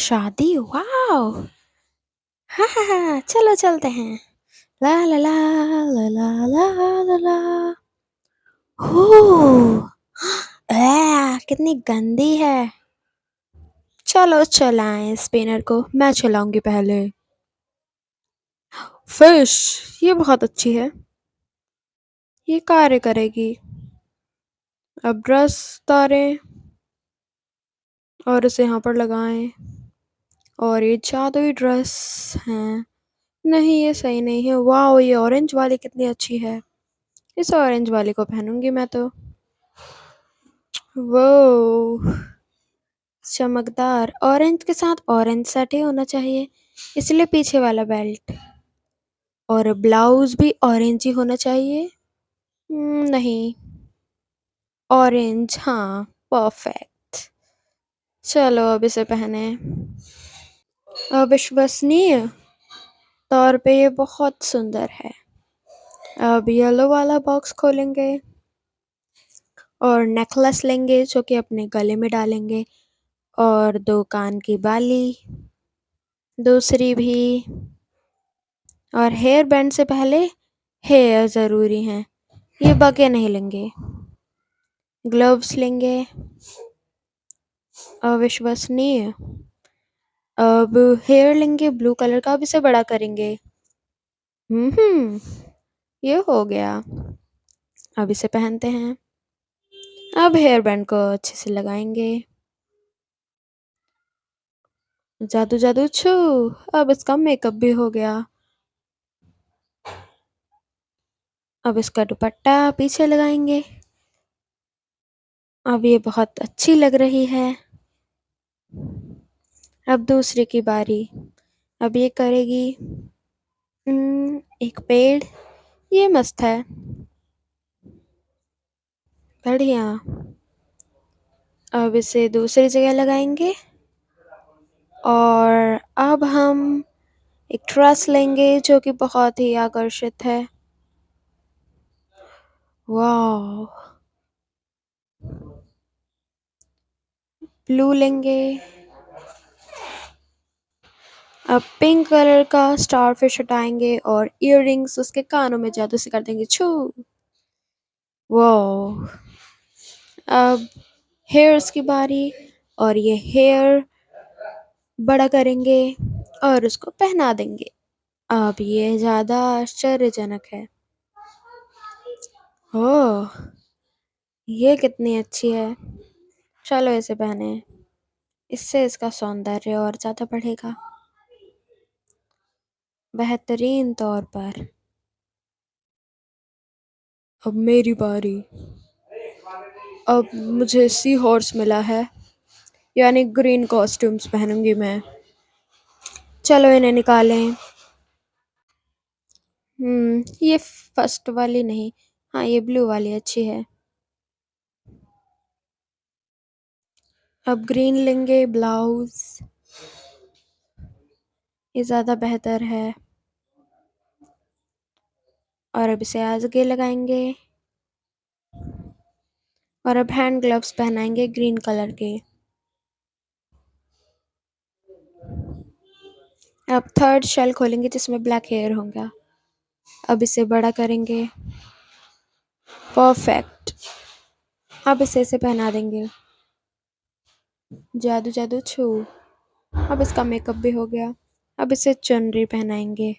शादी वाओ! हाँ, हाँ, हाँ, चलो चलते हैं। ला ला ला ला ला ला ला ला। ओह! कितनी गंदी है। चलो चलाएं स्पिनर को, मैं चलाऊंगी पहले। फिश, ये बहुत अच्छी है। ये कार्य करेगी। अब ब्रश उतारें और इसे यहाँ पर लगाएं। और ये जादुई ड्रेस है। नहीं, ये सही नहीं है। वाओ, ये ऑरेंज वाली कितनी अच्छी है। इस ऑरेंज वाली को पहनूंगी मैं तो। वो चमकदार ऑरेंज के साथ ऑरेंज सेट ही होना चाहिए, इसलिए पीछे वाला बेल्ट। और ब्लाउज भी ऑरेंज ही होना चाहिए। नहीं, ऑरेंज, हाँ, परफेक्ट। चलो अब इसे पहने। अविश्वसनीय तौर पे ये बहुत सुंदर है। अब येलो वाला बॉक्स खोलेंगे और नेकलेस लेंगे जो कि अपने गले में डालेंगे। और 2 कान की बाली, दूसरी भी। और हेयर बैंड से पहले हेयर ज़रूरी हैं, ये बके नहीं लेंगे। ग्लव्स लेंगे। अविश्वसनीय। अब हेयर लेंगे ब्लू कलर का, अब इसे बड़ा करेंगे। हम्म, ये हो गया। अब इसे पहनते हैं। अब हेयर बैंड को अच्छे से लगाएंगे। जादू जादू छू। अब इसका मेकअप भी हो गया। अब इसका दुपट्टा पीछे लगाएंगे। अब ये बहुत अच्छी लग रही है। अब दूसरे की बारी। अब ये करेगी एक पेड़। ये मस्त है। बढ़िया। अब इसे दूसरी जगह लगाएंगे। और अब हम एक ड्रेस लेंगे जो कि बहुत ही आकर्षित है। वाह। ब्लू लेंगे। अब पिंक कलर का स्टार फिश हटाएंगे और इयररिंग्स उसके कानों में जादू से कर देंगे छू। वाह। अब हेयर्स की बारी। और ये हेयर बड़ा करेंगे और उसको पहना देंगे। अब ये ज़्यादा आश्चर्यजनक है। ओह, ये कितनी अच्छी है। चलो इसे पहने। इससे इसका सौंदर्य और ज़्यादा बढ़ेगा। बेहतरीन तौर पर। अब मेरी बारी। अब मुझे सी हॉर्स मिला है, यानी ग्रीन कॉस्ट्यूम्स पहनूंगी मैं। चलो इन्हें निकालें। ये फर्स्ट वाली नहीं, हाँ ये ब्लू वाली अच्छी है। अब ग्रीन लेंगे ब्लाउज, ये ज़्यादा बेहतर है। और अब इसे आगे लगाएंगे। और अब हैंड ग्लव्स पहनाएंगे ग्रीन कलर के। अब थर्ड शेल खोलेंगे जिसमें ब्लैक हेयर होगा। अब इसे बड़ा करेंगे। परफेक्ट। अब इसे पहना देंगे। जादू जादू छू। अब इसका मेकअप भी हो गया। अब इसे चुनरी पहनाएंगे।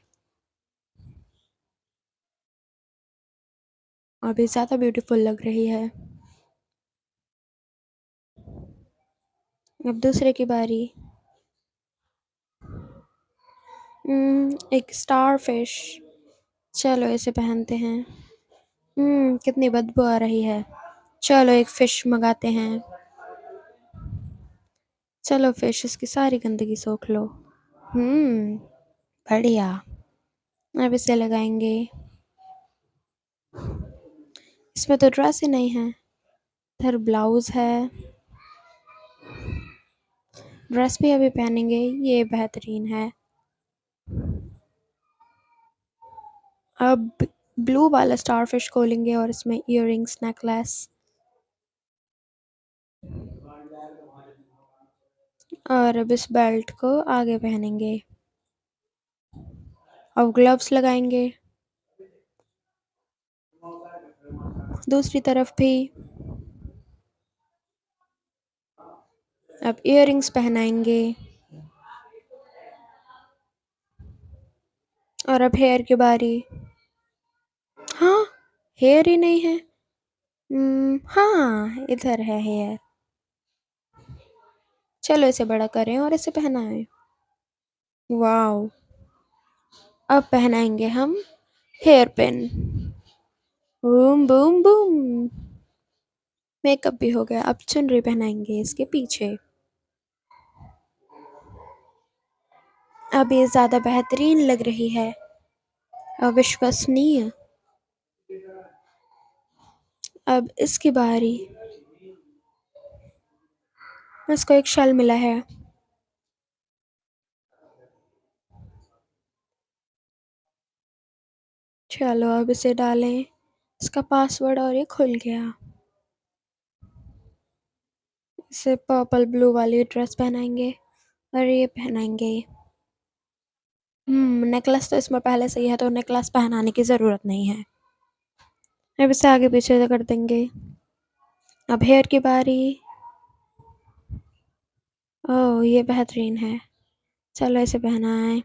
अब ये ज़्यादा ब्यूटीफुल लग रही है। अब दूसरे की बारी। एक स्टार फिश। चलो इसे पहनते हैं। कितनी बदबू आ रही है। चलो एक फिश मंगाते हैं। चलो फिश इसकी सारी गंदगी सोख लो। हम्म, बढ़िया। अब इसे लगाएंगे। इसमें तो ड्रेस ही नहीं है, इधर ब्लाउज है। ड्रेस भी अभी पहनेंगे, ये बेहतरीन है। अब ब्लू वाला स्टार फिश खोलेंगे और इसमें इयररिंग्स नेकलेस। और अब इस बेल्ट को आगे पहनेंगे। अब ग्लव्स लगाएंगे, दूसरी तरफ भी। अब इयररिंग्स पहनाएंगे और अब हेयर की बारी। हाँ, हेयर ही नहीं है। हाँ, इधर है हेयर। चलो इसे बड़ा करें और इसे पहनाएं। वाओ। अब पहनाएंगे हम hair pin. Boom boom boom. Makeup भी हो गया। अब चुनरी पहनाएंगे इसके पीछे। अब ये ज्यादा बेहतरीन लग रही है, अविश्वसनीय। अब इसकी बारी। इसको एक शल मिला है। चलो अब इसे डालें, इसका पासवर्ड, और ये खुल गया। इसे पर्पल ब्लू वाली ड्रेस पहनाएंगे और ये पहनाएंगे। नेकलेस तो इसमें पहले से ही है, तो नेकलेस पहनाने की ज़रूरत नहीं है। अब इसे आगे पीछे से कर देंगे। अब हेयर की बारी। ओह, ये बेहतरीन है। चलो इसे पहनाएं।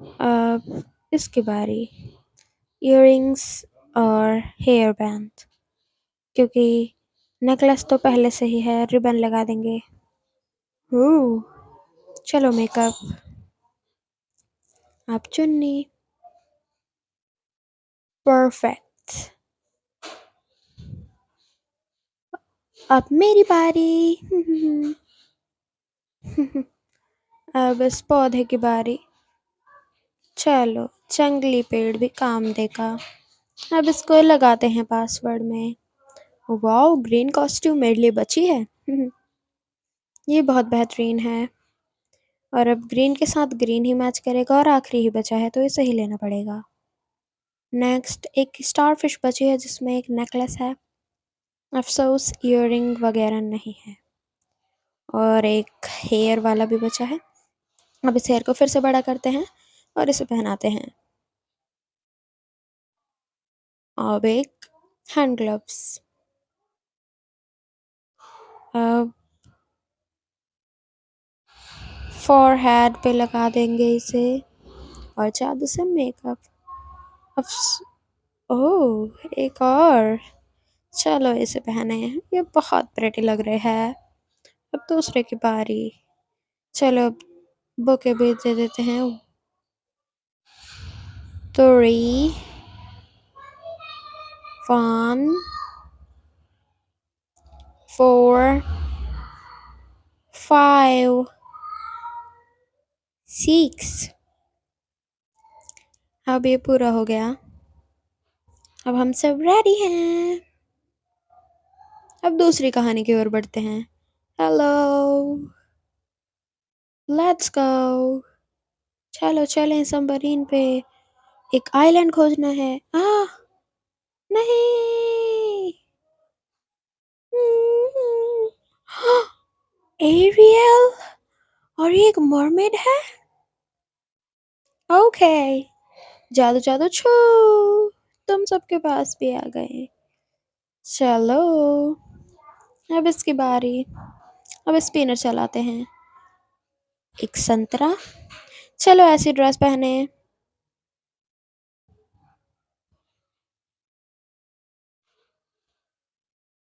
अब इसकी बारी। इयररिंग्स और हेयर बैंड, क्योंकि नेकलेस तो पहले से ही है, रिबन लगा देंगे। ओह, चलो मेकअप। अब चुन्नी। परफेक्ट। अब मेरी बारी। अब इस पौधे की बारी। चलो, जंगली पेड़ भी काम देगा। अब इसको लगाते हैं पासवर्ड में। वाओ, ग्रीन कॉस्ट्यूम मेरे लिए बची है। ये बहुत बेहतरीन है। और अब ग्रीन के साथ ग्रीन ही मैच करेगा, और आखिरी ही बचा है तो इसे ही लेना पड़ेगा। नेक्स्ट एक स्टारफिश बची है जिसमें एक नेकलेस है। अफसोस इयररिंग वगैरह नहीं है। और एक हेयर वाला भी बचा है। अब इस हेयर को फिर से बड़ा करते हैं और इसे पहनाते हैं। अब एक हैंड ग्लव्स। अब फॉरहेड पे लगा देंगे इसे, और जादू से मेकअप। अब ओह, एक और। चलो इसे पहने, ये बहुत प्रेटी लग रहे हैं। अब दूसरे की बारी। चलो अब बुके भी दे देते हैं। 3, 1, 4, 5, 6। अब ये पूरा हो गया। अब हम सब रेडी हैं। अब दूसरी कहानी की ओर बढ़ते हैं। Hello, let's go. चलो चलें सबमरीन पे। एक आइलैंड खोजना है। नहीं। एरियल, और ये एक मरमेड है। ओके, जादू जादू छू, तुम सबके पास भी आ गए। चलो, अब इसकी बारी। अब स्पिनर चलाते हैं। एक संतरा। चलो ऐसी ड्रेस पहने।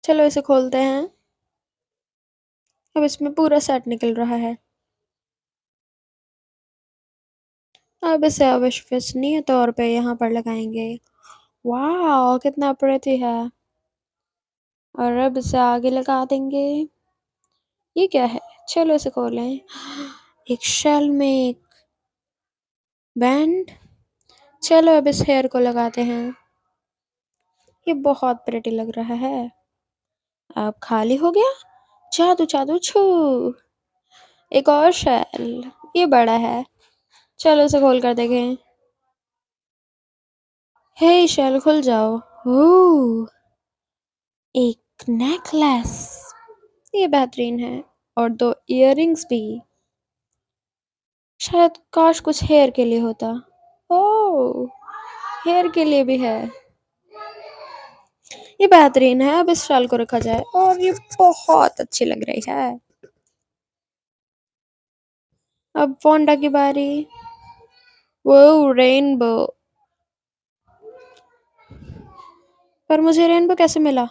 चलो इसे खोलते हैं। अब इसमें पूरा सेट निकल रहा है। अब इसे अविश्वसनीय तौर पे यहाँ पर लगाएंगे। वाह, कितना प्रेटी है। और अब इसे आगे लगा देंगे। ये क्या है? चलो इसे खोलें। एक शेल में एक बैंड। चलो अब इस हेयर को लगाते हैं। ये बहुत प्रेटी लग रहा है। अब खाली हो गया। जादू जादू छू, एक और शेल। ये बड़ा है। चलो इसे खोल कर देखें। हे, शेल खुल जाओ। ओह, एक नेकलेस। ये बेहतरीन है। और 2 इयररिंग्स भी। शायद काश कुछ हेयर के लिए होता। ओह! हेयर के लिए भी है। ये बेहतरीन है, अब इस शाल को रखा जाए और ये बहुत अच्छी लग रही है। अब फोंडा की बारी। वो रेनबो। पर मुझे रेनबो कैसे मिला?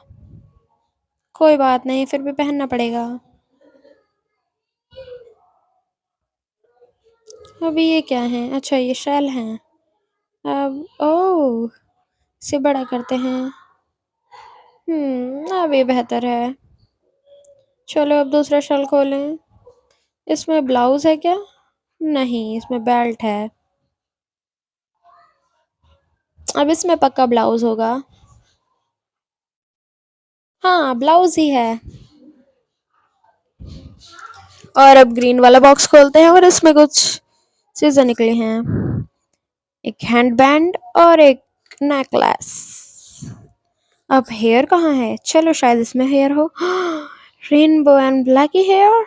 कोई बात नहीं, फिर भी पहनना पड़ेगा। अभी ये क्या है? अच्छा ये शेल हैं। अब ओह! इसे बड़ा करते हैं। अब ये बेहतर है। चलो अब दूसरा शेल खोलें। इसमें ब्लाउज़ है क्या? नहीं, इसमें बेल्ट है। अब इसमें पक्का ब्लाउज़ होगा। हाँ, ब्लाउज़ ही है। और अब ग्रीन वाला बॉक्स खोलते हैं और इसमें कुछ चीज़ें निकली हैं। एक हैंडबैंड और एक नेकलेस। अब हेयर कहाँ है? चलो शायद इसमें हेयर हो। रेनबो एंड ब्लैक ही हेयर।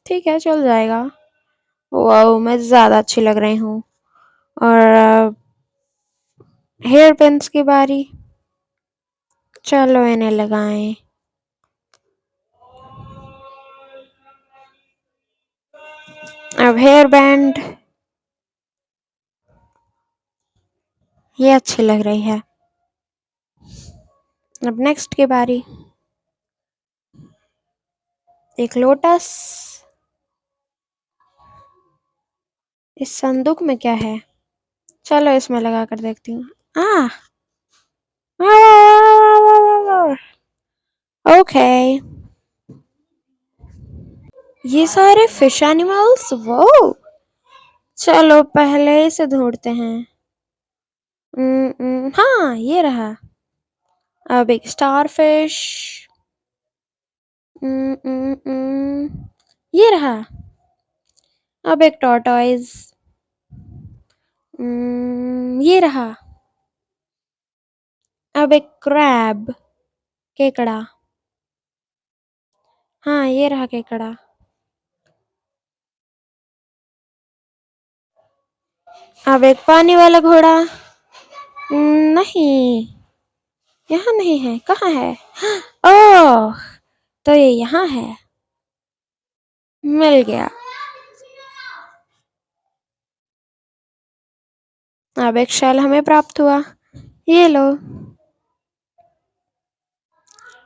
ठीक है, चल जाएगा। वाओ, मैं ज़्यादा अच्छी लग रही हूँ। और हेयर पिन्स की बारी। चलो इन्हें लगाएं। अब हेयर बैंड। ये अच्छी लग रही है। अब नेक्स्ट की बारी। एक लोटस। इस संदूक में क्या है? चलो इसमें लगा कर देखती हूँ। आ ओके। ये सारे फिश एनिमल्स। वो चलो पहले इसे ढूंढते हैं। हाँ ये रहा। अब एक स्टारफिश। ये रहा। अब एक टॉर्टोइज। ये रहा। अब एक क्रैब। केकड़ा। हाँ ये रहा केकड़ा। अब एक पानी वाला घोड़ा। नहीं, यहाँ नहीं है। कहाँ है? ओह, तो ये यहाँ है। मिल गया। अब एक शैल हमें प्राप्त हुआ। ये लो।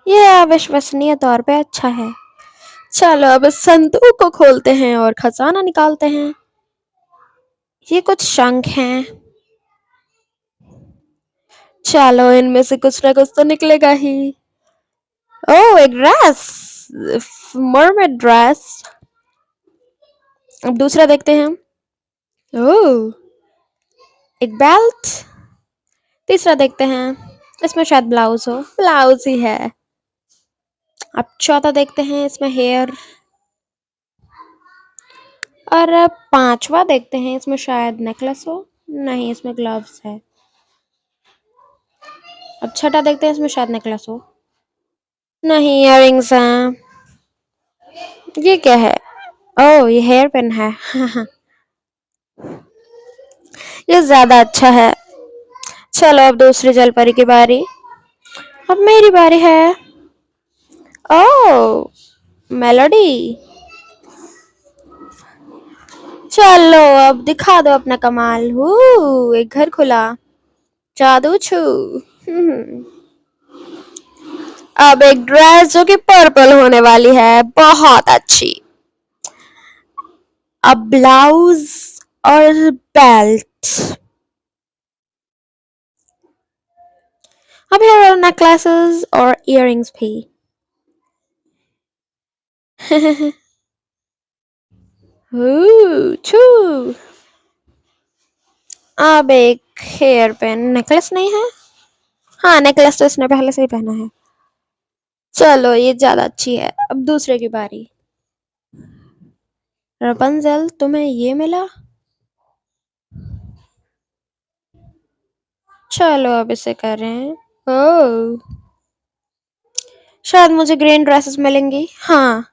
ये अविश्वसनीय तौर पे अच्छा है। चलो अब इस संदूक को खोलते हैं और खजाना निकालते हैं। ये कुछ शंख हैं। चलो इनमें से कुछ ना कुछ तो निकलेगा ही। ओह, एक ड्रेस। Mermaid dress. अब दूसरा देखते हैं हम। ओह, एक बेल्ट। तीसरा देखते हैं। इसमें शायद ब्लाउज हो। ब्लाउज ही है। अब चौथा देखते हैं, इसमें हेयर। और अब पांचवा देखते हैं, इसमें शायद नेकलेस हो। नहीं, इसमें ग्लव्स है। अब छठा देखते हैं, इसमें शायद नेकलेस हो। नहीं, इयररिंग्स हैं। ये क्या है? ओह, ये हेयर पिन है। ये ज्यादा अच्छा है। चलो अब दूसरी जलपरी की बारी। अब मेरी बारी है। ओह, मेलोडी। चलो अब दिखा दो अपना कमाल। एक घर खुला। जादू छू। अब एक ड्रेस जो कि पर्पल होने वाली है, बहुत अच्छी। अब ब्लाउज और बेल्ट। अब हेयर और नेकलेसेस और इयररिंग्स भी। छू। अब एक हेयर पिन। नेकलेस नहीं है। हाँ, नेकलेस तो इसने पहले से ही पहना है। चलो ये ज्यादा अच्छी है। अब दूसरे की बारी। रपंजल, तुम्हें ये मिला। चलो अब इसे करें। ओह, शायद मुझे ग्रीन ड्रेसेस मिलेंगी। हाँ,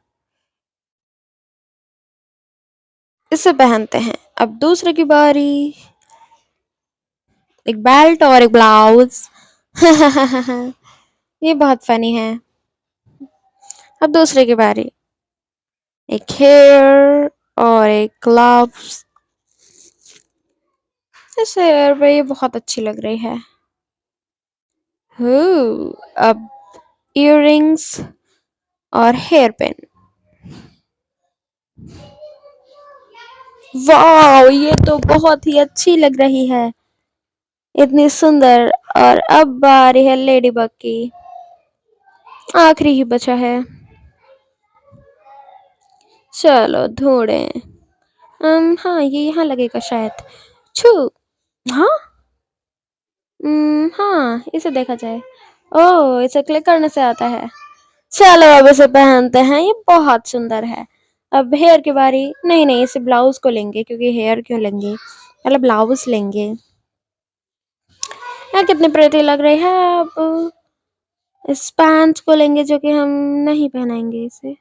इसे पहनते हैं। अब दूसरे की बारी। एक बेल्ट और एक ब्लाउज। ये बहुत फनी है। अब दूसरे की बारी। एक हेयर और एक ग्लव्स। इस हेयर पे ये बहुत अच्छी लग रही है। अब इयररिंग्स और हेयर पिन। वाह, ये तो बहुत ही अच्छी लग रही है। इतनी सुंदर। और अब बारी है लेडी बग की। आखिरी ही बचा है। चलो ढूंढे। हाँ, ये यहाँ लगेगा शायद। छू। हाँ। हाँ, इसे देखा जाए। ओह, इसे क्लिक करने से आता है। चलो अब इसे पहनते हैं, ये बहुत सुंदर है। अब हेयर की बारी। नहीं नहीं, इसे ब्लाउज को लेंगे, क्योंकि हेयर क्यों लेंगे, पहले ब्लाउज लेंगे। कितनी प्रेटी लग रही है। अब इस पैंट को लेंगे, जो कि हम नहीं पहनाएंगे इसे।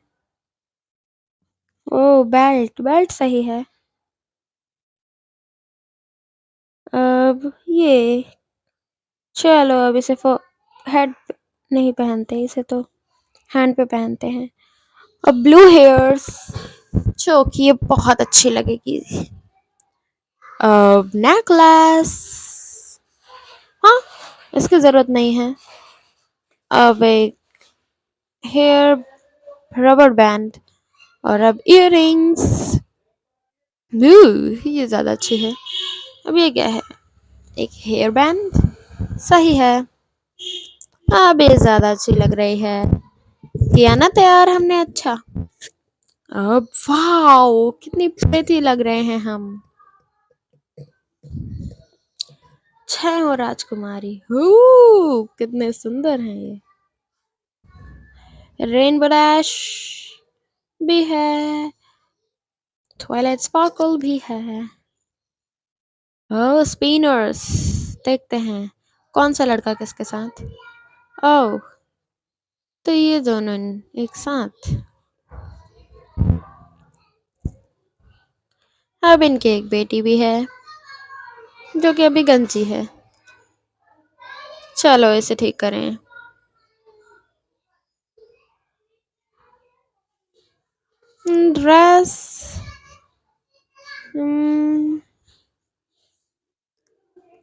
ओ, बेल्ट बेल्ट सही है। अब ये। चलो अब इसे हेड नहीं पहनते, इसे तो हैंड पे पहनते हैं। अब ब्लू हेयर्स, जो कि ये बहुत अच्छी लगेगी। अब नेकलेस। हाँ, इसकी जरूरत नहीं है। अब एक हेयर रबर बैंड। और अब इयररिंग्स। ये ज्यादा अच्छी है। अब ये क्या है? एक हेयर बैंड। सही है। अब ये ज्यादा अच्छी लग रही है। किया ना तैयार हमने, अच्छा। अब वाओ, कितनी प्रेटी लग रहे हैं हम। छह हो राजकुमारी। कितने सुंदर हैं ये। रेनबो डैश भी है। ट्वाइलाइट स्पार्कल भी है। ओह, स्पिनर्स। देखते हैं कौन सा लड़का किसके साथ। ओह, तो ये दोनों एक साथ। अब इनकी एक बेटी भी है, जो कि अभी गंजी है। चलो इसे ठीक करें। ड्रेस।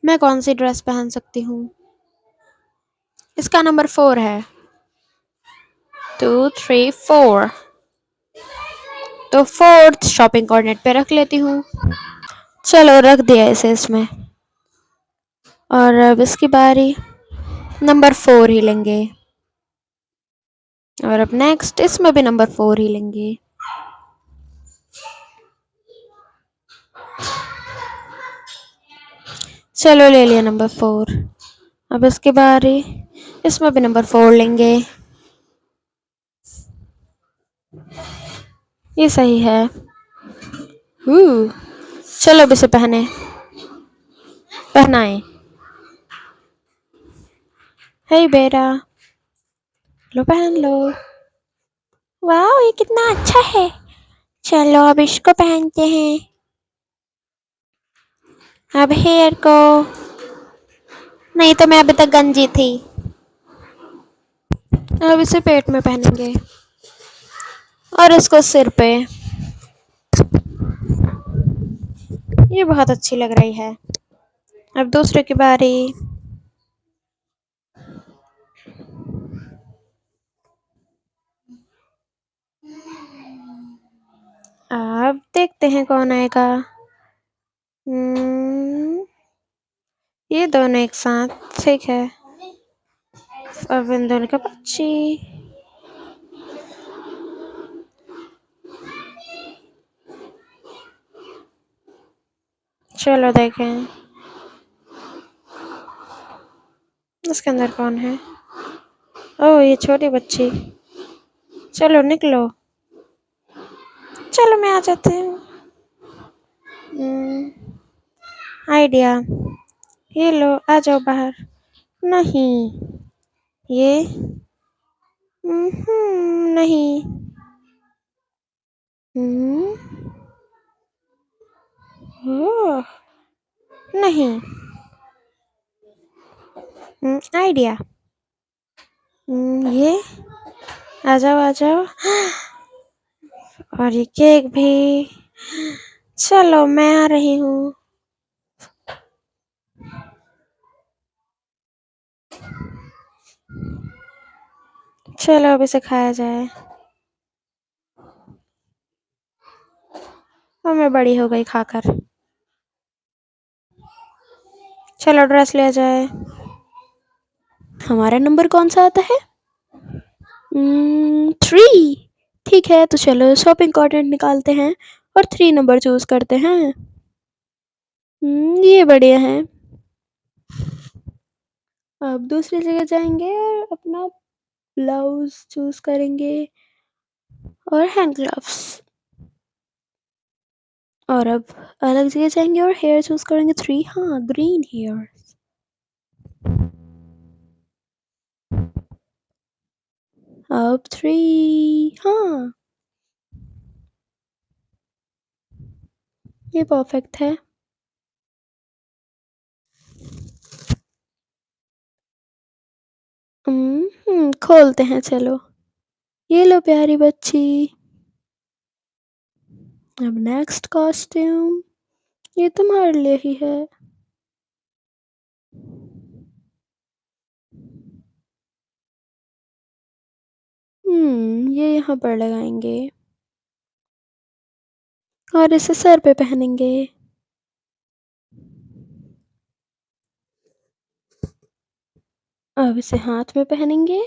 मैं कौन सी ड्रेस पहन सकती हूँ? इसका नंबर 4 है। 2, 3, 4। तो फोर्थ शॉपिंग कॉर्नर पे रख लेती हूँ। चलो रख दिया इसे इसमें। और अब इसकी बारी। नंबर 4 ही लेंगे। और अब नेक्स्ट इसमें भी नंबर 4 ही लेंगे। चलो ले लिया नंबर 4। अब इसकी बारी। इसमें भी नंबर 4 लेंगे। ये सही है। चलो अब इसे पहनाएं। हे बेटा, लो पहन लो। वाह, ये कितना अच्छा है। चलो अब इसको पहनते हैं। अब हेयर को। नहीं तो मैं अभी तक गंजी थी। अब इसे पेट में पहनेंगे। और इसको सिर पे। ये बहुत अच्छी लग रही है। अब दूसरे की बारी। अब देखते हैं कौन आएगा। ये दोनों एक साथ। ठीक है। अब इन दोनों का पक्षी। चलो देखें इसके अंदर कौन है। ओह, ये छोटी बच्ची। चलो निकलो। चलो मैं आ जाती हूँ। आइडिया। ये लो, आ जाओ बाहर। नहीं। ये। नहीं। ओह! नहीं। आइडिया। ये आ जाओ, आ जाओ। और ये केक भी। चलो मैं आ रही हूँ। चलो अब इसे खाया जाए। और मैं बड़ी हो गई खाकर। चलो ड्रेस लिया जाए। हमारा नंबर कौन सा आता है? 3। ठीक है, तो चलो शॉपिंग कार्ट निकालते हैं और 3 नंबर चूज करते हैं। ये बढ़िया है। अब दूसरी जगह जाएंगे और अपना ब्लाउज चूज करेंगे और हैंड ग्लव्स। और अब अलग जगह जाएंगे और हेयर चूज करेंगे 3। हाँ, ग्रीन हेयर। अब 3। हाँ, ये परफेक्ट है। खोलते हैं चलो। ये लो प्यारी बच्ची। अब नेक्स्ट कॉस्ट्यूम। ये तुम्हारे लिए ही है। ये यहाँ पर लगाएंगे और इसे सर पे पहनेंगे। अब इसे हाथ में पहनेंगे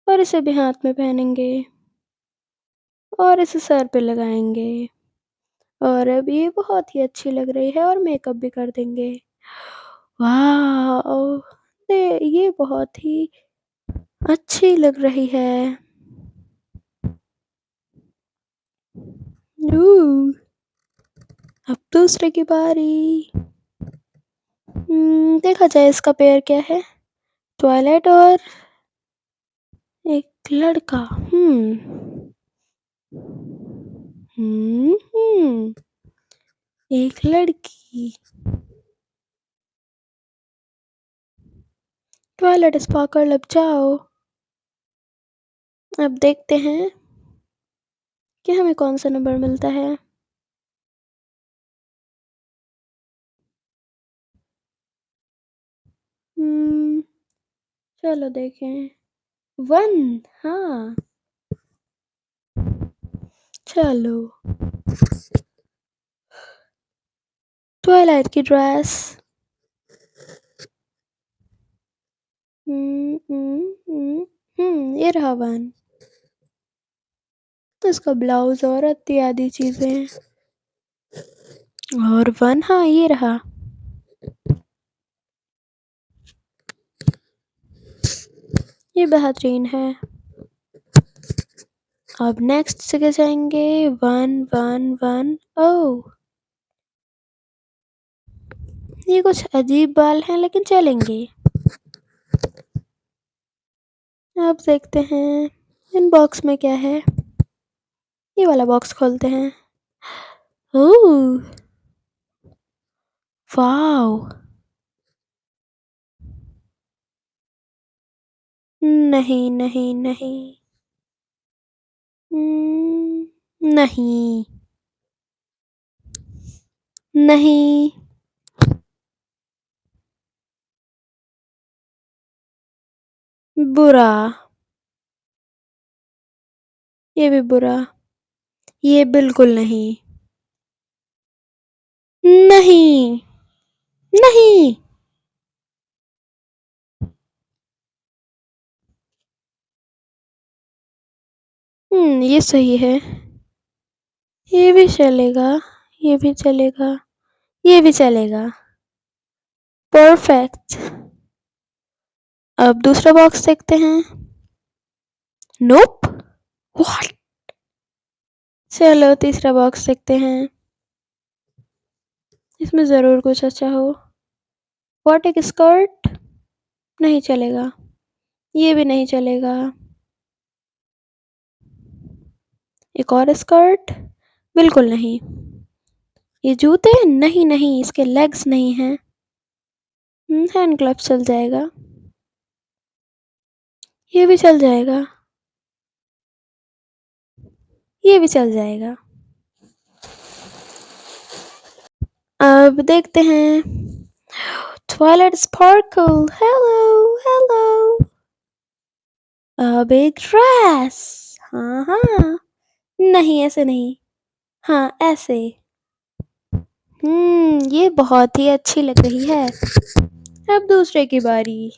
और इसे भी हाथ में पहनेंगे और इसे सर पे लगाएंगे। और अब ये बहुत ही अच्छी लग रही है और मेकअप भी कर देंगे। वाह! ये बहुत ही अच्छी लग रही है। Ooh, अब दूसरे की बारी। देखा जाए इसका पेयर क्या है। टॉयलेट और एक लड़का। हम्म एक लड़की। टॉयलेट स्पार्कल, अब जाओ। अब देखते हैं कि हमें कौन सा नंबर मिलता है। हम्म चलो देखें। 1। हाँ, चलो। ट्वाइलाइट की ड्रेस। ये रहा 1। इसका ब्लाउज और इत्यादि चीजें। और 1। हाँ, ये रहा। ये बेहतरीन है। अब नेक्स्ट जगह जाएंगे। 1 1 1। ओह, ये कुछ अजीब बाल हैं लेकिन चलेंगे। अब देखते हैं इन बॉक्स में क्या है। ये वाला बॉक्स खोलते हैं। ओह, वाओ! नहीं नहीं नहीं। नहीं नहीं। बुरा। ये भी बुरा। ये बिल्कुल नहीं। नहीं नहीं। ये सही है। ये भी चलेगा। ये भी चलेगा। ये भी चलेगा। परफेक्ट। अब दूसरा बॉक्स देखते हैं। नोप। व्हाट? चलो तीसरा बॉक्स देखते हैं। इसमें जरूर कुछ अच्छा हो। व्हाट, एक स्कर्ट? नहीं चलेगा। ये भी नहीं चलेगा। एक और स्कर्ट? बिल्कुल नहीं। ये जूते नहीं नहीं, इसके लेग्स नहीं हैं। हैंड ग्लव्स चल जाएगा। ये भी चल जाएगा। ये भी चल जाएगा। अब देखते हैं। Twilight sparkle, hello hello. अब एक ड्रेस। हाँ हाँ। नहीं ऐसे नहीं। हाँ ऐसे। ये बहुत ही अच्छी लग रही है। अब दूसरे की बारी।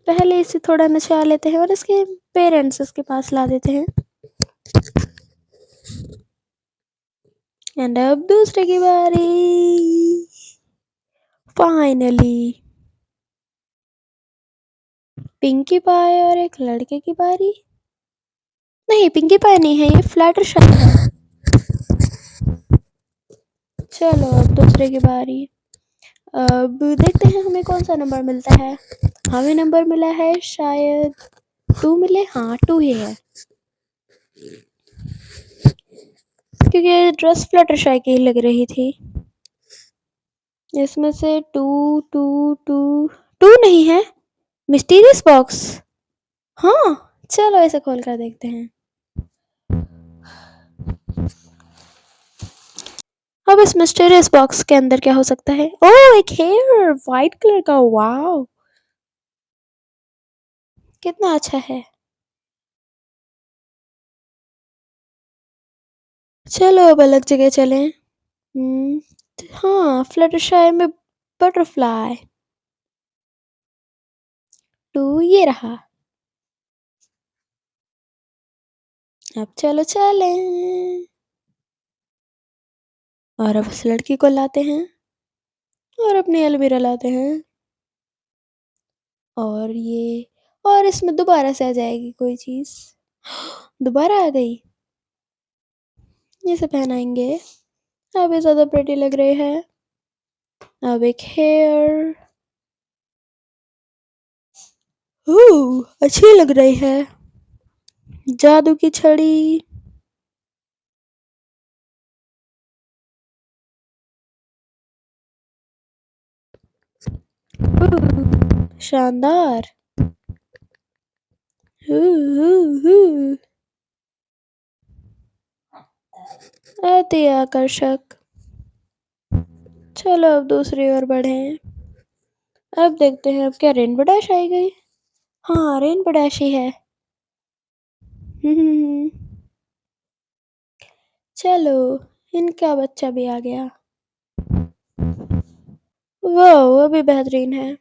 पहले इसे थोड़ा नचा लेते हैं और इसके पेरेंट्स इसके पास ला देते हैं। एंड अब दूसरे की बारी। फाइनली पिंकी पाई और एक लड़के की बारी। नहीं पिंकी पाई नहीं है, ये फ्लैटर शाई है। चलो अब दूसरे की बारी। अब देखते हैं हमें कौन सा नंबर मिलता है। हमें नंबर मिला है शायद 2 मिले। हाँ 2 ही है, क्योंकि ड्रेस फ्लटर शाई की लग रही थी। इसमें से 2 2 2 2 नहीं है। Mysterious box. हाँ चलो इसे खोल कर देखते हैं। अब इस मिस्टीरियस बॉक्स के अंदर क्या हो सकता है। ओह एक हेयर वाइट कलर का, वाओ कितना अच्छा है। चलो अब अलग जगह चलें। हाँ फ्लटरशाई में बटरफ्लाई। 2 ये रहा। अब चलो चलें और अब इस लड़की को लाते हैं और अपनी अलमीरा लाते हैं। और ये, और इसमें दोबारा से आ जाएगी कोई चीज। दोबारा आ गई। इसे पहनाएंगे। अब ये ज्यादा प्रेटी लग रही है। अब एक हेयर। अच्छी लग रही है। जादू की छड़ी। शानदार। हू, अति आकर्षक। चलो अब दूसरी ओर बढ़ें। अब देखते हैं अब क्या रेनबो डैश आई गई। हाँ रेनबो डैश ही है। हम्म, चलो इनका बच्चा भी आ गया। वो भी बेहतरीन है।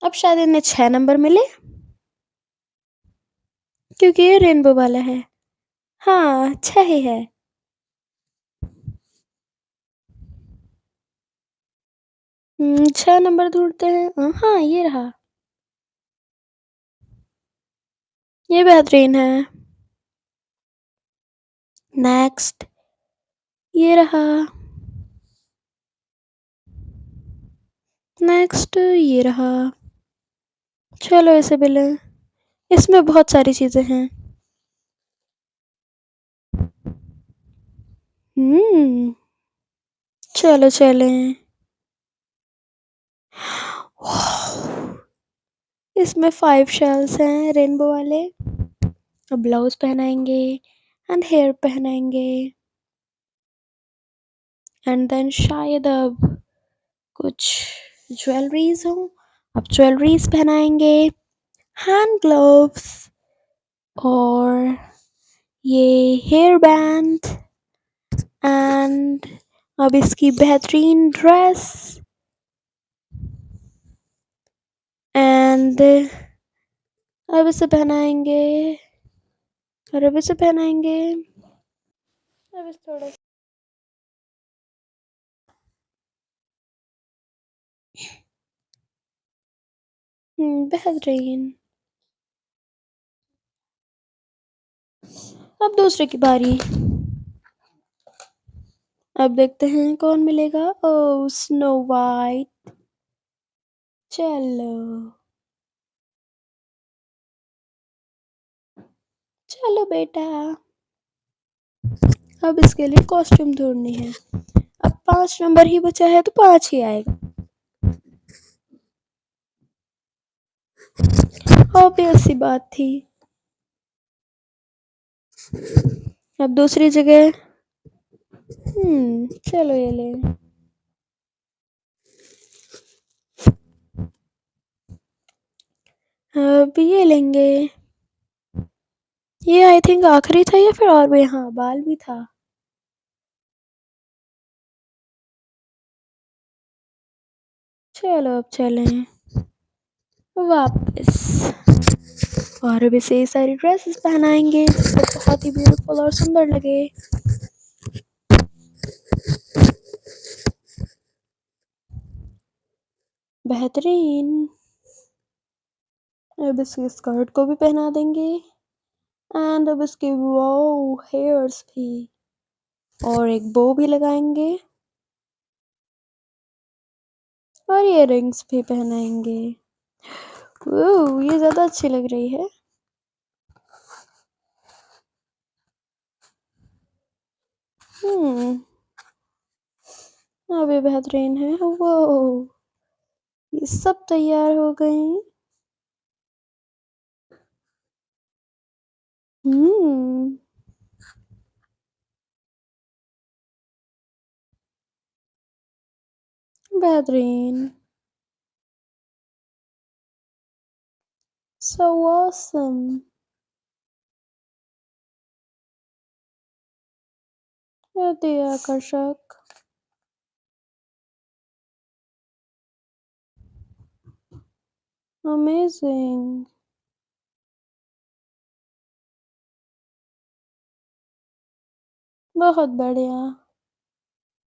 अब शायद इन्हें 6 नंबर मिले, क्योंकि ये रेनबो वाला है। हाँ 6 ही है। 6 नंबर ढूंढते हैं। हाँ ये रहा। ये बेहतरीन है। नेक्स्ट। ये रहा। नेक्स्ट ये रहा। चलो इसे भी लें। इसमें बहुत सारी चीजें हैं। हम्म चलो चलें। इसमें 5 शेल्स हैं रेनबो वाले। अब ब्लाउज पहनाएंगे एंड हेयर पहनाएंगे एंड देन शायद अब कुछ ज्वेलरीज हो। अब ज्वेलरीज पहनाएंगे, हैंड ग्लोव्स और ये हेयर बैंड एंड अब इसकी बेहतरीन ड्रेस एंड अब इसे पहनाएंगे और अब इसे पहनाएंगे। अब इसे थोड़ा बेहतरीन। अब दूसरे की बारी। अब देखते हैं कौन मिलेगा। ओ स्नो वाइट। चलो चलो बेटा। अब इसके लिए कॉस्ट्यूम ढूंढनी है। अब 5 नंबर ही बचा है तो 5 ही आएगा। ऑब्वियस सी बात थी। अब दूसरी जगह। चलो ये ले। अब ये लेंगे। ये आई थिंक आखिरी था या फिर और भी, हाँ बाल भी था। चलो अब चलें वापस। और अब इसे सारी ड्रेसेस पहनाएंगे जिससे बहुत ही ब्यूटीफुल और सुंदर लगे। बेहतरीन। अब इसके स्कर्ट को भी पहना देंगे। एंड अब इसके वो हेयर्स भी। और एक बो भी लगाएंगे। और ये रिंग्स भी पहनाएंगे। ये ज्यादा अच्छी लग रही है। हम्म अब ये बेहतरीन है। वो ये सब तैयार हो गई। हम्म बेहतरीन। So awesome. अति आकर्षक। अमेजिंग। बहुत बढ़िया।